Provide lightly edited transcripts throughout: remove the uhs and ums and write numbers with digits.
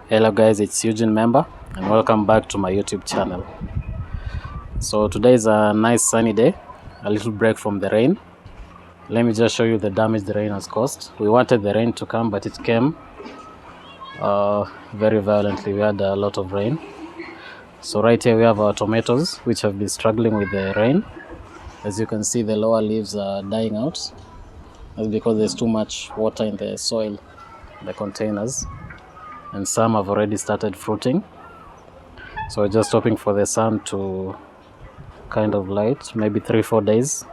Hello guys, it's Eugene Member and welcome back to my YouTube channel. So today is a nice sunny day, a little break from the rain. Let me just show you the damage the rain has caused. We wanted the rain to come, but it came very violently. We had a lot of rain. So right here we have our tomatoes, which have been struggling with the rain. As you can see, the lower leaves are dying out. That's because there's too much water in the soil, the containers. And some have already started fruiting. So we're just hoping for the sun to kind of light, maybe 3-4 days.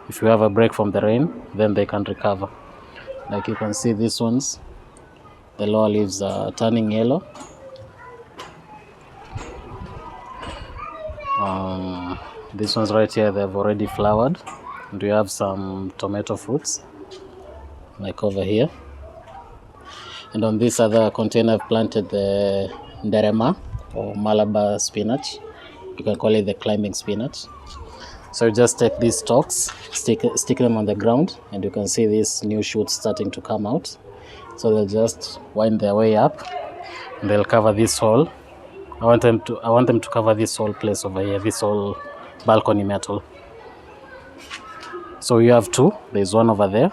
If we have a break from the rain, then they can recover. Like you can see, these ones, the lower leaves are turning yellow. These ones right here, they've already flowered. And we have some tomato fruits, like over here. And on this other container, I've planted the Nderema or Malabar spinach. You can call it the climbing spinach. So you just take these stalks, stick them on the ground, and you can see these new shoots starting to come out. So they'll just wind their way up, and they'll cover this hole. I want them to cover this whole place over here, this whole balcony metal. So you have two. There's one over there.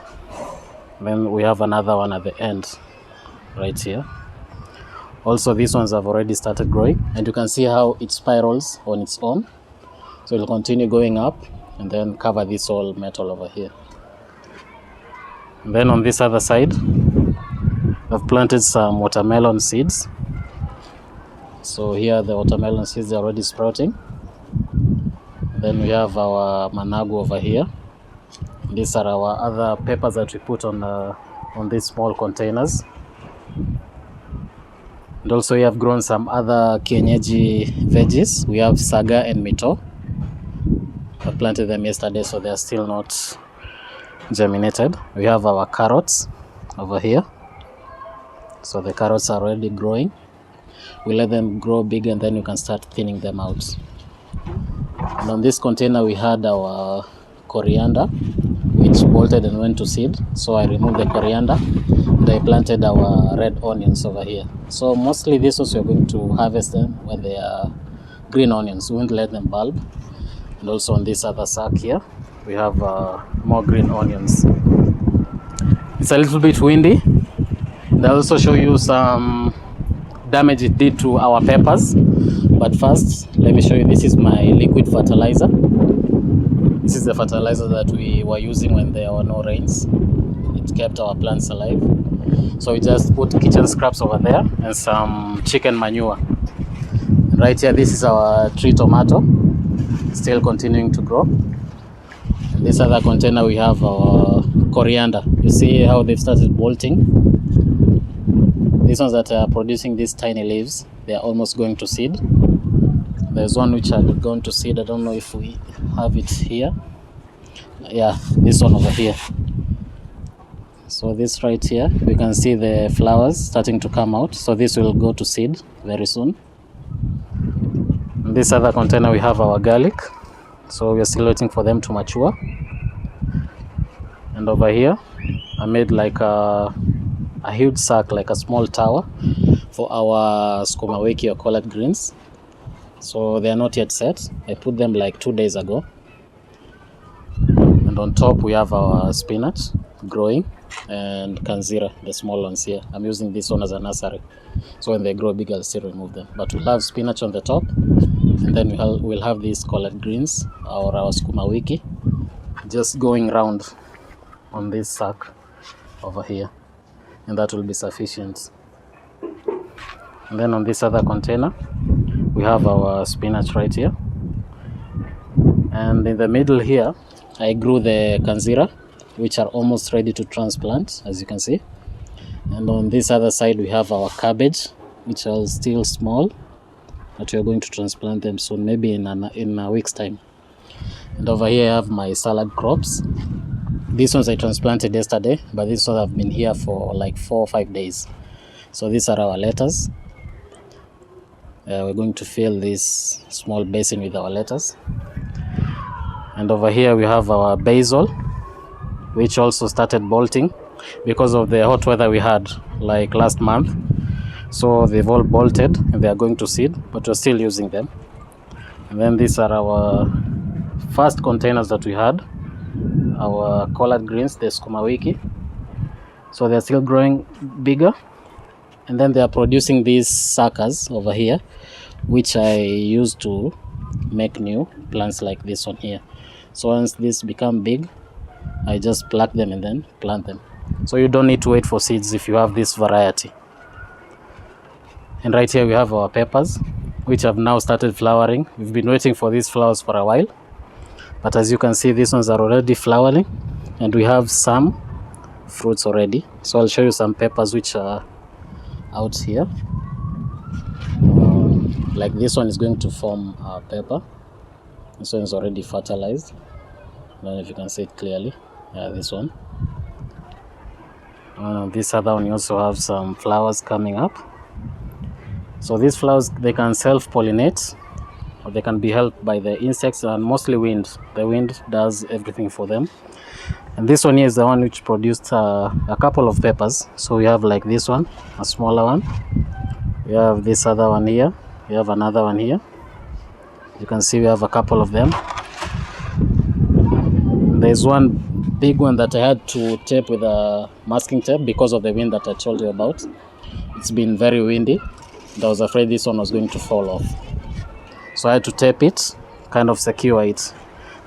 Then we have another one at the end, right here. Also, these ones have already started growing, and you can see how it spirals on its own. So it'll continue going up and then cover this whole metal over here. And then on this other side, I've planted some watermelon seeds. So here the watermelon seeds are already sprouting. Then we have our managu over here. These are our other peppers that we put on these small containers. And also we have grown some other kienyeji veggies. We have saga and mito. I planted them yesterday, so they are still not germinated. We have our carrots over here. So the carrots are already growing. We let them grow big and then you can start thinning them out. And on this container we had our coriander, which bolted and went to seed. So I removed the coriander and I planted our red onions over here. So mostly this was, we're going to harvest them when they are green onions. We won't let them bulb. And also on this other sack here, we have more green onions. It's a little bit windy. And I'll also show you some damage it did to our peppers. But first, let me show you, this is my liquid fertilizer. This is the fertilizer that we were using when there were no rains. It kept our plants alive. So we just put kitchen scraps over there and some chicken manure. Right here, this is our tree tomato, still continuing to grow. In this other container, we have our coriander. You see how they've started bolting? These ones that are producing these tiny leaves, they are almost going to seed. There's one which had gone to seed. I don't know if we have it here. Yeah, this one over here. So this right here, we can see the flowers starting to come out. So this will go to seed very soon. In this other container, we have our garlic. So we're still waiting for them to mature. And over here, I made like a huge sack, like a small tower, for our skuma wiki or collard greens. So they are not yet set. I put them like 2 days ago. And on top we have our spinach growing and kanzira, the small ones here. I'm using this one as a nursery. So when they grow big, I'll still remove them. But we'll have spinach on the top. And then we'll have these collard greens or our skuma wiki just going round on this sack over here. And that will be sufficient. And then on this other container, we have our spinach right here. And in the middle here, I grew the kanzira, which are almost ready to transplant, as you can see. And on this other side, we have our cabbage, which are still small, but we are going to transplant them soon, maybe in a week's time. And over here, I have my salad crops. These ones I transplanted yesterday, but these ones have been here for like 4 or 5 days. So these are our lettuce. We're going to fill this small basin with our lettuce. And over here we have our basil, which also started bolting because of the hot weather we had like last month. So they've all bolted and they are going to seed, but we're still using them. And then these are our first containers that we had, our collard greens, the sukuma wiki. So they're still growing bigger, and then they are producing these suckers over here, which I use to make new plants like this one here. So once these become big, I just pluck them and then plant them. So you don't need to wait for seeds if you have this variety. And right here we have our peppers, which have now started flowering. We've been waiting for these flowers for a while, but as you can see, these ones are already flowering, and we have some fruits already. So I'll show you some peppers which are out here. Like this one is going to form a pepper. This one is already fertilized. I don't know if you can see it clearly. Yeah, this one. This other one, you also have some flowers coming up. So these flowers, they can self-pollinate, or they can be helped by the insects and mostly wind. The wind does everything for them. And this one here is the one which produced a couple of peppers. So we have like this one, a smaller one. We have this other one here. We have another one here. You can see we have a couple of them. There's one big one that I had to tape with a masking tape because of the wind that I told you about. It's been very windy. I was afraid this one was going to fall off. So I had to tape it, kind of secure it.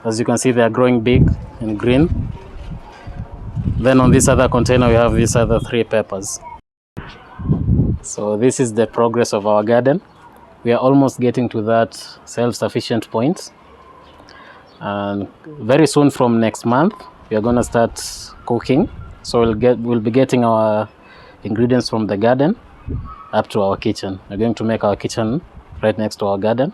As you can see, they are growing big and green. Then on this other container, we have these other 3 peppers. So this is the progress of our garden. We are almost getting to that self-sufficient point. And very soon from next month, we are going to start cooking. So we'll be getting our ingredients from the garden up to our kitchen. We're going to make our kitchen right next to our garden,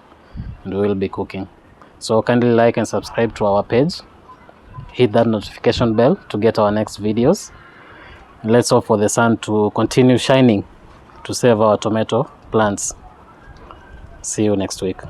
and we will be cooking. So kindly like and subscribe to our page. Hit that notification bell to get our next videos. And let's hope for the sun to continue shining to save our tomato plants. See you next week.